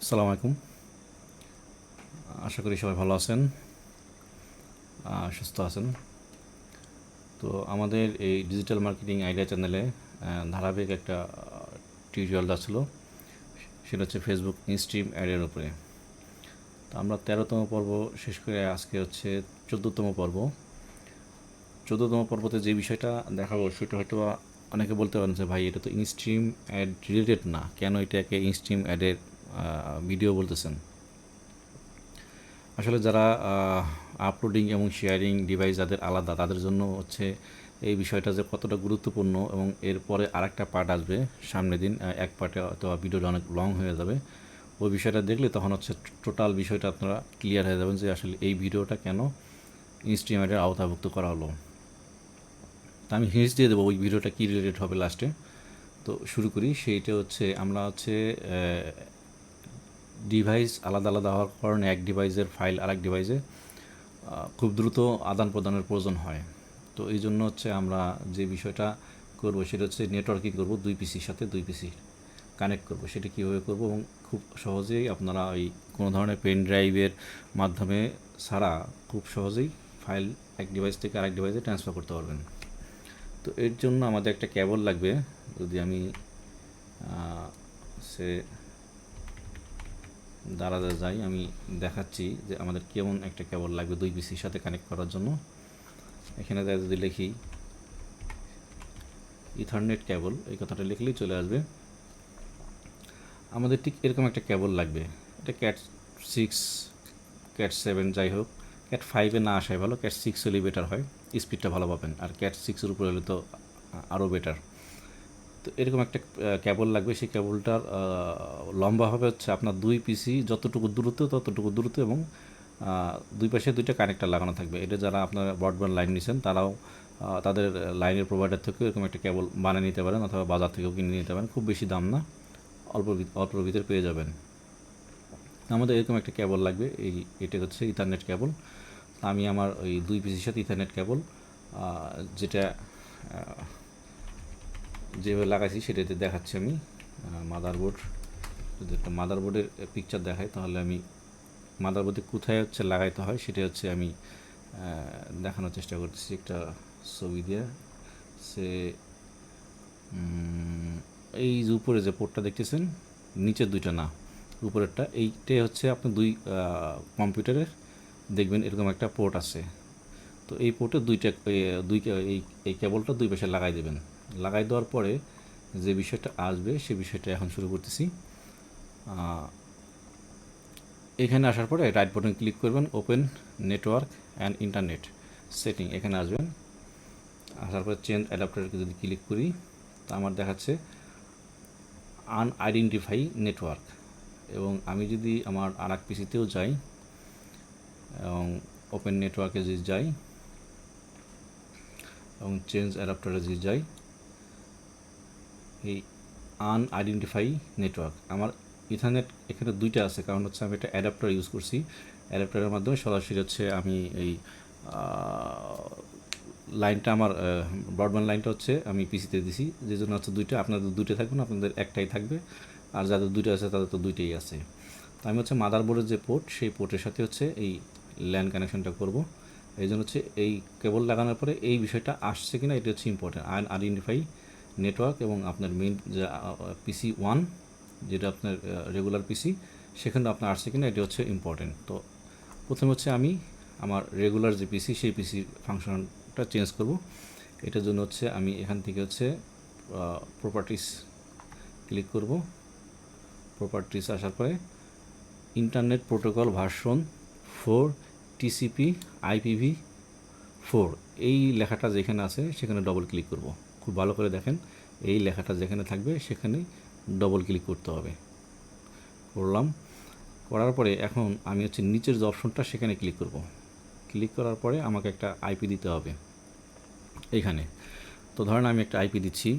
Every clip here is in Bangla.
আসসালামু আলাইকুম। আশা করি সবাই ভালো আছেন, সুস্থ আছেন। তো আমাদের এই ডিজিটাল মার্কেটিং আইডিয়া চ্যানেলে ধারাবাহিক একটা টিউটোরিয়াল যাচ্ছিল, সেটা হচ্ছে ফেসবুক ইনস্ট্রিম অ্যাডের উপরে। তো আমরা 13তম পর্ব শেষ করে আজকে হচ্ছে 14তম পর্ব। 14তম পর্বতে যে বিষয়টা দেখাবো সেটা হয়তো অনেকে বলতে পারেন যে ভাই এটা তো ইনস্ট্রিম অ্যাড রিলেটেড না, কেন এটাকে ইনস্ট্রিম অ্যাডের ভিডিও বলতেছেন। আসলে যারা আপলোডিং এবং শেয়ারিং ডিভাইস যাদের আলাদা, তাদের জন্য হচ্ছে এই বিষয়টা যে কতটা গুরুত্বপূর্ণ, এবং এরপরে আরেকটা পার্ট আসবে সামনের দিন, এক পার্টে হয়তো ভিডিওটা অনেক লং হয়ে যাবে। ওই বিষয়টা দেখলে তখন হচ্ছে টোটাল বিষয়টা আপনারা ক্লিয়ার হয়ে যাবেন যে আসলে এই ভিডিওটা কেন ইনস্ট্রিমের আওতাভুক্ত করা হলো। তা আমি হিন্টস দিয়ে দেবো ওই ভিডিওটা কী রিলেটেড হবে লাস্টে। তো শুরু করি। সেইটা হচ্ছে আমরা হচ্ছে ডিভাইস আলাদা আলাদা হওয়ার কারণে এক ডিভাইসের ফাইল আরেক ডিভাইসে খুব দ্রুত আদান প্রদানের প্রয়োজন হয়। তো এই জন্য হচ্ছে আমরা যে বিষয়টা করব সেটা হচ্ছে নেটওয়ার্কিং করব, দুই পিসির সাথে দুই পিসি কানেক্ট করব। সেটা কীভাবে করব, এবং খুব সহজেই আপনারা ওই কোনো ধরনের পেন ড্রাইভের মাধ্যমে ছাড়া খুব সহজেই ফাইল এক ডিভাইস থেকে আরেক ডিভাইসে ট্রান্সফার করতে পারবেন। তো এর জন্য আমাদের একটা কেবল লাগবে। যদি আমি সে দাঁড়াতে যাই, আমি দেখাচ্ছি যে আমাদের কেমন একটা কেবল লাগবে দুই পিসির সাথে কানেক্ট করার জন্য। এখানে যদি লিখি ইথারনেট কেবল, এই কথাটা লিখলেই চলে আসবে। আমাদের ঠিক এরকম একটা কেবল লাগবে। এটা cat6, cat7 যাই হোক, cat5-এ না আসাই ভালো, cat6 হলেই বেটার হয়, স্পিডটা ভালো পাবেন। আর cat6-এর উপরে হলে তো আরও বেটার। তো এরকম একটা কেবল লাগবে। সেই কেবলটার লম্বা হবে হচ্ছে আপনার দুই পিসি যতটুকু দূরত্ব ততটুকু দূরত্ব, এবং দুই পাশে দুইটা কানেক্টার লাগানো থাকবে। এটা যারা আপনারা ব্রডব্যান্ড লাইন নিছেন তারাও তাদের লাইনের প্রোভাইডার থেকেও এরকম একটা কেবল বানিয়ে নিতে পারেন, অথবা বাজার থেকেও কিনে নিতে পারেন। খুব বেশি দাম না, অল্পর ভিতরে পেয়ে যাবেন। আমাদের এরকম একটা কেবল লাগবে। এটা হচ্ছে ইথারনেট কেবল। আমি আমার ওই দুই পিসির সাথে ইথারনেট কেবল যেটা যেভাবে লাগাইছি সেটাতে দেখাচ্ছি আমি। মাদারবোর্ড, যদি একটা মাদারবোর্ডের পিকচার দেখাই তাহলে আমি মাদারবোর্ডে কোথায় হচ্ছে লাগাইতে হয় সেটা হচ্ছে আমি দেখানোর চেষ্টা করতেছি একটা ছবি দিয়ে। সে এই যে উপরে যে পোর্টটা দেখতেছেন, নিচের দুইটা না, উপরেরটা, এইটাই হচ্ছে আপনার দুই কম্পিউটারের দেখবেন এরকম একটা পোর্ট আছে। তো এই পোর্টে এই কেবলটা দুই পাশে লাগাই দেবেন। লাগাই দেওয়ার পরে যে বিষয়টা আসবে সে বিষয়টা এখন শুরু করতেছি। এখানে আসার পরে রাইট বাটন ক্লিক করবেন, open network and internet setting, এখানে আসবেন। আসার পরে চেঞ্জ অ্যাডাপ্টারকে যদি ক্লিক করি, তা আমার দেখাচ্ছে আনআইডেন্টিফাই নেটওয়ার্ক। এবং আমি যদি আমার আর এক পিসিতেও যাই এবং ওপেন নেটওয়ার্কে যদি যাই এবং চেঞ্জ অ্যাডাপ্টারে যদি যাই, এই আনআইডেন্টিফাই নেটওয়ার্ক, আমার ইথারনেট এখানে দুইটা আছে, কারণ হচ্ছে আমি একটা অ্যাডাপ্টার ইউজ করছি। অ্যাডাপ্টারের মাধ্যমে সরাসরি হচ্ছে আমি এই লাইনটা, আমার ব্রডব্যান্ড লাইনটা হচ্ছে আমি পিসিতে দিছি, যে জন্য হচ্ছে দুইটা। আপনাদের দুইটা থাকবে না, আপনাদের একটাই থাকবে, আর যাদের দুইটা আছে তাদের তো দুইটাই আছে। তো আমি হচ্ছে মাদারবোর্ডের যে পোর্ট, সেই পোর্টের সাথে হচ্ছে এই ল্যান কানেকশনটা করব। এই জন্য হচ্ছে এই কেবল লাগানোর পরে এই বিষয়টা আসছে কিনা এটা হচ্ছে ইম্পর্টেন্ট। আইডেন্টিফাই নেটওয়ার্ক, এবং আপনার মেইন যে পিসি 1 যেটা আপনার রেগুলার পিসি, সেখানে আপনার আসছে কিনা এটা হচ্ছে ইম্পর্টেন্ট। তো প্রথমে হচ্ছে আমি আমার রেগুলার যে পিসি সেই পিসির ফাংশনটা চেঞ্জ করব। এটার জন্য হচ্ছে আমি এখান থেকে হচ্ছে প্রপার্টিস ক্লিক করব। প্রপার্টিস আসার পরে internet protocol version 4 TCP IPv4 এই লেখাটা যেখানে আছে সেখানে ডবল ক্লিক করব। খুব ভালো করে দেখেন, এই লেখাটা যেখানে থাকবে সেখানে ডবল ক্লিক করতে হবে। করলাম। করার পরে এখন আমি হচ্ছে নিচের যে অপশনটা সেখানে ক্লিক করব। ক্লিক করার পরে আমাকে একটা আইপি দিতে হবে এইখানে। তো ধরেন আমি একটা আইপি দিচ্ছি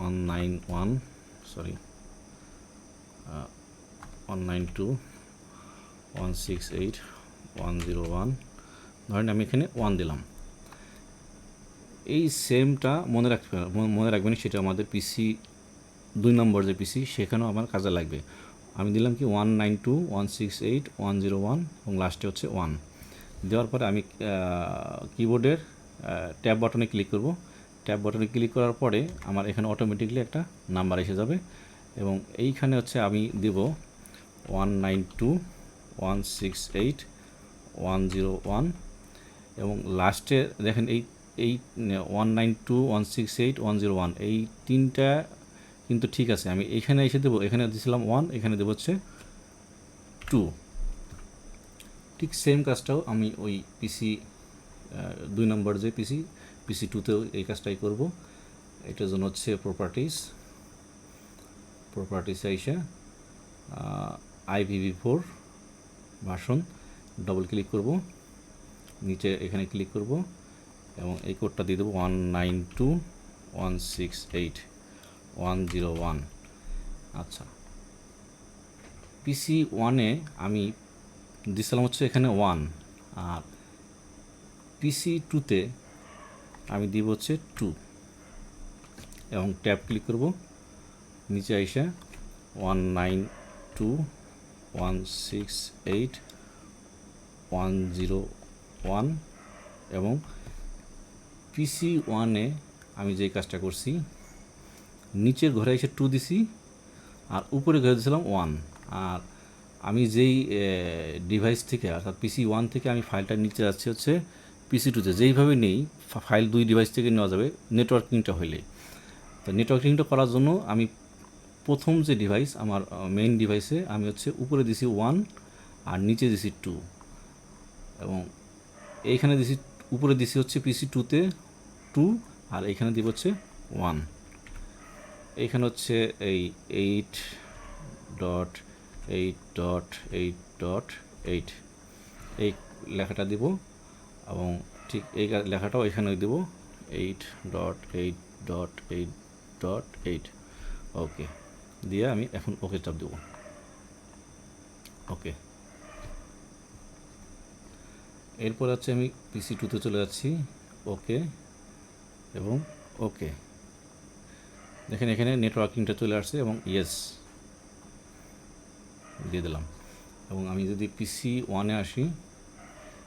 192.168.101। ধরেন আমি এখানে 1 দিলাম। এই সেমটা মনে রাখবেন, সেটা আমাদের পিসি 2 নম্বর যে পিসি সেখানেও আমার কাজে লাগবে। আমি দিলাম কি 192.168.101 এবং লাস্টে হচ্ছে 1 দেওয়ার পরে আমি কিবোর্ডের ট্যাব বাটনে ক্লিক করব। ট্যাব বাটনে ক্লিক করার পরে আমার এখানে অটোমেটিকলি একটা নাম্বার এসে যাবে এবং এইখানে হচ্ছে আমি দেব 192.168.101 এবং লাস্টে দেখেন এই 192.168.101 এই তিনটা কিন্তু ঠিক আছে। আমি এখানে এসে দেবো, এখানে দিয়েছিলাম 1, এখানে দেবো হচ্ছে 2। ঠিক সেম কাজটাও আমি ওই পিসি 2 নম্বর যে পিসি 2তেও এই কাজটাই করব। এটার জন্য হচ্ছে প্রপার্টিস আইসা IPv4 ভার্সন ডবল ক্লিক করব, নিচে এখানে ক্লিক করব এবং এই কোডটা দিয়ে দেবো 192.168.101। আচ্ছা, পিসি 1-এ আমি দিছিলাম হচ্ছে এখানে 1, আর পিসি 2-তে আমি দিব হচ্ছে 2 এবং ট্যাব ক্লিক করব, নিচে আইসা 192.168.101 এবং পিসি 1-এ আমি যেই কাজটা করছি নিচের ঘরে এসে 2 দিছি আর উপরে ঘরে দিয়েছিলাম 1। আর আমি যেই ডিভাইস থেকে অর্থাৎ পিসি 1 থেকে আমি ফাইলটা নিচে যাচ্ছি হচ্ছে পিসি 2-তে, যেইভাবে নেই ফাইল 2 ডিভাইস থেকে নেওয়া যাবে নেটওয়ার্কিংটা হইলে। তো নেটওয়ার্কিংটা করার জন্য আমি প্রথম যে ডিভাইস আমার মেইন ডিভাইসে আমি হচ্ছে উপরে দিছি 1 আর নিচে দিছি 2 এবং এইখানে দিছি উপরে দিছি হচ্ছে পিসি 2-তে 2 আর এইখানে দিব হচ্ছে 1। এইখানে হচ্ছে এই 8.8.8.8 এই লেখাটা দিব এবং ঠিক এই লেখাটাও এখানে দেব 8.8.8.8 ওকে দিয়ে আমি এখন ওকে চাপ দেব। ওকে, এরপর হচ্ছে আমি পিসি 2-তে চলে যাচ্ছি, ওকে এবং ওকে। দেখেন এখানে নেটওয়ার্কিংটা চলে আসছে এবং ইয়েস দিয়ে দিলাম। এবং আমি যদি পিসি 1-এ আসি,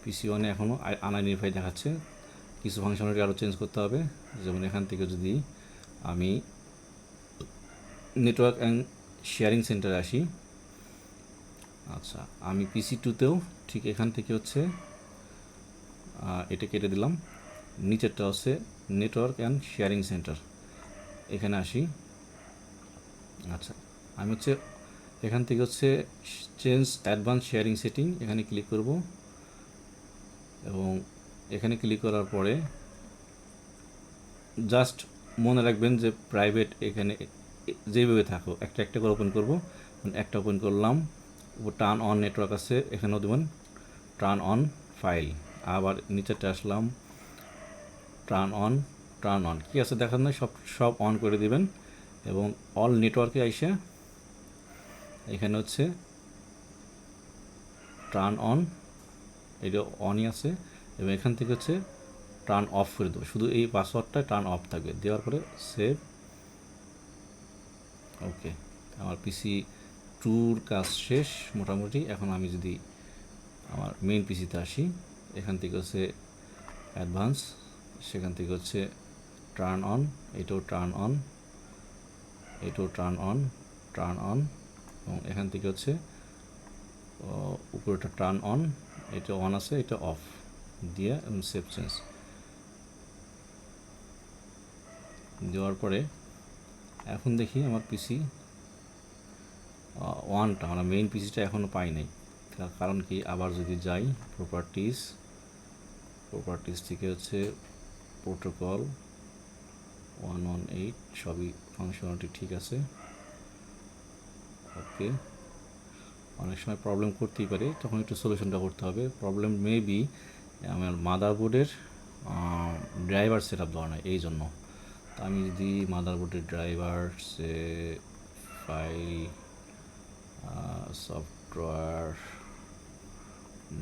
পিসি 1-এ এখনও আনআইডেন্টিফাই দেখাচ্ছে, কিছু ফাংশনালিটি আরও চেঞ্জ করতে হবে। যেমন এখান থেকে যদি আমি নেটওয়ার্ক অ্যান্ড শেয়ারিং সেন্টারে আসি, আচ্ছা আমি পিসি 2-তেও ঠিক এখান থেকে হচ্ছে এটা কেটে দিলাম, নিচেরটা হচ্ছে নেটওয়ার্ক অ্যান্ড শেয়ারিং সেন্টার, এখানে আসি। আচ্ছা আমি হচ্ছে এখান থেকে হচ্ছে চেঞ্জ অ্যাডভান্স শেয়ারিং সেটিং, এখানে ক্লিক করব এবং এখানে ক্লিক করার পরে জাস্ট মনে রাখবেন যে প্রাইভেট এখানে যেভাবে থাকো একটা একটা করে ওপেন করব। একটা ওপেন করলাম, টার্ন অন নেটওয়ার্ক আছে, এখানেও দেবেন টার্ন অন ফাইল। আবার নিচেটা আসলাম, টার্ন অন কী আছে দেখার নয়, সব অন করে দিবেন এবং অল নেটওয়ার্কে আইসা এখানে হচ্ছে টার্ন অন, এটা অনই আছে এবং এখান থেকে হচ্ছে টার্ন অফ করে দেবো, শুধু এই পাসওয়ার্ডটা টার্ন অফ থাকবে। দেওয়ার পরে সেভ, ওকে। আমার পিসি 2-র কাজ শেষ মোটামুটি। এখন আমি যদি আমার মেইন পিসিতে আসি, এখান থেকে হচ্ছে অ্যাডভান্স, সেখান থেকে হচ্ছে টার্ন অন, এটাও টার্ন অন, এটাও টার্ন অন এবং এখান থেকে হচ্ছে উপরেটা টার্ন অন, এটা অন আছে, এটা অফ দিয়ে এবং সেভ চেঞ্জ দেওয়ার পরে এখন দেখি আমার পিসি 1টা মানে মেইন পিসিটা এখনও পাই নাই। তার কারণ কি, আবার যদি যাই প্রপার্টিস থেকে হচ্ছে প্রোটোকল 118 সবই ফাংশনালিটি ঠিক আছে, ওকে। অনেক সময় প্রবলেম করতেই পারে, তখন একটু সলিউশনটা করতে হবে। প্রবলেম মেবি আমার মাদারবোর্ডের ড্রাইভার সেট আপ দেওয়া নয়, এই জন্য। আমি যদি মাদারবোর্ডের ড্রাইভার সে file software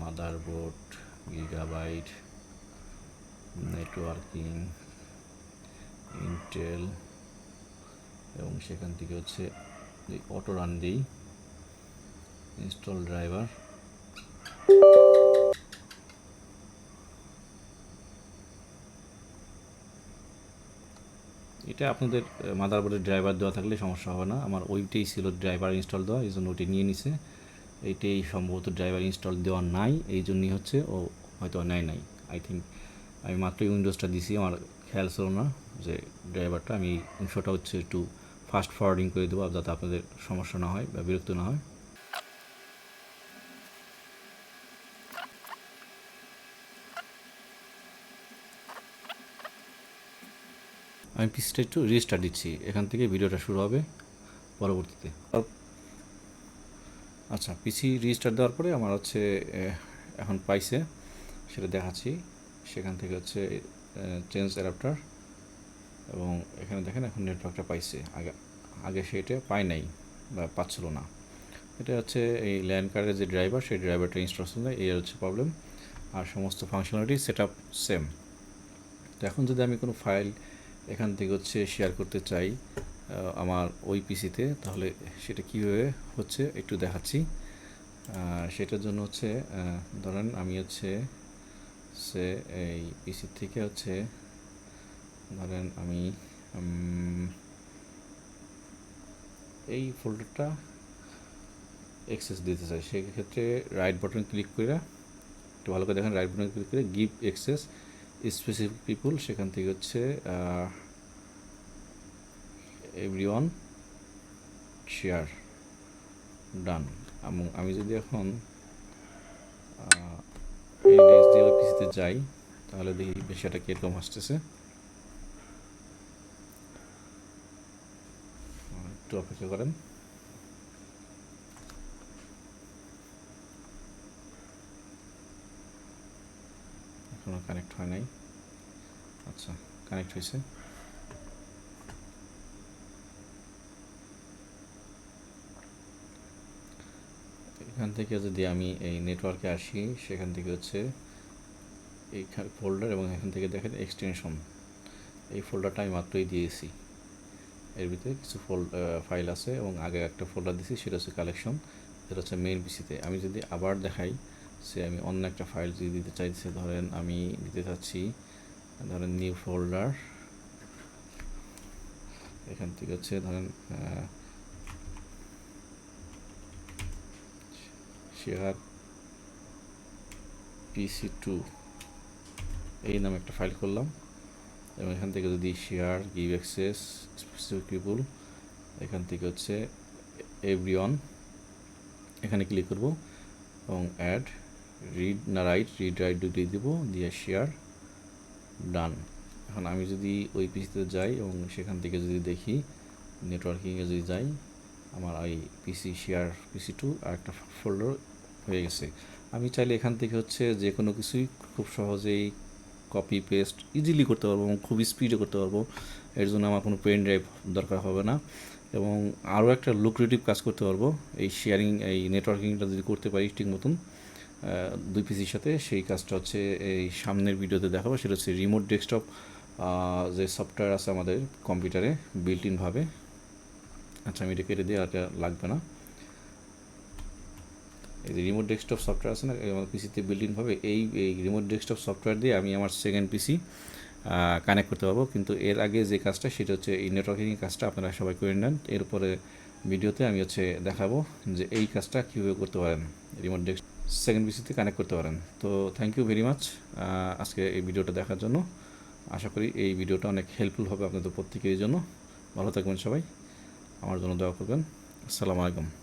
motherboard gigabyte networking Intel এবং সেখান থেকে হচ্ছে অটো রান দিই, ইনস্টল ড্রাইভার। এটা আপনাদের মাদারবোর্ডের ড্রাইভার দেওয়া থাকলে সমস্যা হবে না। আমার ওইটাই ছিল ড্রাইভার ইনস্টল দেওয়া, এই জন্য ওইটা নিয়ে নিছে। এইটাই সম্ভবত ড্রাইভার ইনস্টল দেওয়া নাই, এই জন্যই হচ্ছে ও হয়তো নেয় নাই। আই থিঙ্ক আমি মাত্রই উইন্ডোজটা দিছি, আমার খেয়াল ছিল না যে ড্রাইভারটা। আমি ইনফোটা হচ্ছে একটু ফাস্ট ফরওয়ার্ডিং করে দেবো যাতে আপনাদের সমস্যা না হয় বা বিরক্ত না হয়। আমি পিসটা একটু রিস্টার্ট দিচ্ছি, এখান থেকে ভিডিওটা শুরু হবে পরবর্তীতে। আচ্ছা, পিসি রিস্টার্ট দেওয়ার পরে আমার হচ্ছে এখন পাইছে, সেটা দেখাচ্ছি। সেখান থেকে হচ্ছে চেঞ্জ অ্যাডাপ্টার, এবং এখানে দেখেন এখন নেটওয়ার্কটা পাইছে। আগে সেটা পায় নাই বা পাচ্ছিল না। এটা হচ্ছে এই ল্যান্ড কার্ডের যে ড্রাইভার, সেই ড্রাইভারটা ইনস্টলেশন দেয়, এই হচ্ছে প্রবলেম। আর সমস্ত ফাংশনালিটি সেট আপ সেম। তো এখন যদি আমি কোনো ফাইল এখান থেকে হচ্ছে শেয়ার করতে চাই আমার ওই পিসিতে, তাহলে সেটা কীভাবে হচ্ছে একটু দেখাচ্ছি। সেটার জন্য হচ্ছে ধরেন আমি হচ্ছে এই পিসি থেকে হচ্ছে ধরেন আমি এই ফোল্ডারটা অ্যাক্সেস দিতে চাই। সেক্ষেত্রে রাইট বাটন ক্লিক করে, একটু ভালো করে দেখেন, রাইট বাটন ক্লিক করে গিভ অ্যাক্সেস স্পেসিফিক পিপুল, সেখান থেকে হচ্ছে এভরিওয়ান শেয়ার ডান। এবং আমি যদি এখন এই ডিএসডিএল পিসিতে যাই, তাহলে দেখি বিষয়টা কীরকম আসতেছে। একটু অপেক্ষা করেন। এখনো কানেক্ট হয় নাই। আচ্ছা, কানেক্ট হয়েছে। এখান থেকে যদি আমি এই নেটওয়ার্কে আসি, সেখান থেকে হচ্ছে এই ফোল্ডার, এবং এখান থেকে দেখেন এক্সটেনশন, এই ফোল্ডারটা আমি মাত্রই দিয়েছি। এর ভিতরে কিছু ফাইল আছে, এবং আগে একটা ফোল্ডার দিয়েছি, সেটা হচ্ছে কালেকশন, যেটা হচ্ছে মেইন পিসিতে। আমি যদি আবার দেখাই, সে আমি অন্য একটা ফাইল যদি দিতে চাইছি, ধরেন আমি দিতে চাচ্ছি ধরেন নিউ ফোল্ডার, এখান থেকে হচ্ছে ধরেন শেয়ার PC2 এই নামে একটা ফাইল করলাম, এবং এখান থেকে যদি শেয়ার গিভ অ্যাক্সেস স্পেসিফিক পিপুল, এখান থেকে হচ্ছে এভরিওয়ান, এখানে ক্লিক করব, এবং অ্যাড রিড না রাইট, রিড রাইট দুটোই দেবো, দিয়ে শেয়ার ডান। এখন আমি যদি ওই পিসিতে যাই এবং সেখান থেকে যদি দেখি নেটওয়ার্কিংয়ে যদি যাই, আমার এই পিসি শেয়ার PC2 আর একটা ফোল্ডার হয়ে গেছে। আমি চাইলে এখান থেকে হচ্ছে যে কোনো কিছুই খুব সহজেই কপি পেস্ট ইজিলি করতে পারবো, এবং খুব স্পিডে করতে পারবো। এর জন্য আমার কোনো পেন ড্রাইভ দরকার হবে না, এবং আরও একটা লুক্রেটিভ কাজ করতে পারবো। এই শেয়ারিং, এই নেটওয়ার্কিংটা যদি করতে পারি ঠিক মতন দুই পিসির সাথে, সেই কাজটা হচ্ছে এই সামনের ভিডিওতে দেখাবো। সেটা হচ্ছে রিমোট ডেস্কটপ যে সফটওয়্যার আছে আমাদের কম্পিউটারে বিল্ট ইনভাবে। আচ্ছা, আমি এটা কেটে দিয়ে আর লাগবে না। এই যে রিমোট ডেস্কটপ সফটওয়্যার আছে না আমার পিসিতে বিল্ট ইনভাবে, এই রিমোট ডেস্কটপ সফটওয়্যার দিয়ে আমি আমার সেকেন্ড পিসি কানেক্ট করতে পারবো। কিন্তু এর আগে যে কাজটা, সেটা হচ্ছে এই নেটওয়ার্কিং কাজটা আপনারা সবাই করে নেন। এরপরে ভিডিওতে আমি হচ্ছে দেখাবো যে এই কাজটা কীভাবে করতে পারেন, রিমোট ডেস্ক সেকেন্ড পিসিতে কানেক্ট করতে পারেন। তো থ্যাংক ইউ ভেরি মাচ আজকে এই ভিডিওটা দেখার জন্য। আশা করি এই ভিডিওটা অনেক হেল্পফুল হবে আপনাদের প্রত্যেকের জন্য। ভালো থাকবেন সবাই, আমার জন্য দোয়া করবেন। আসসালামু আলাইকুম।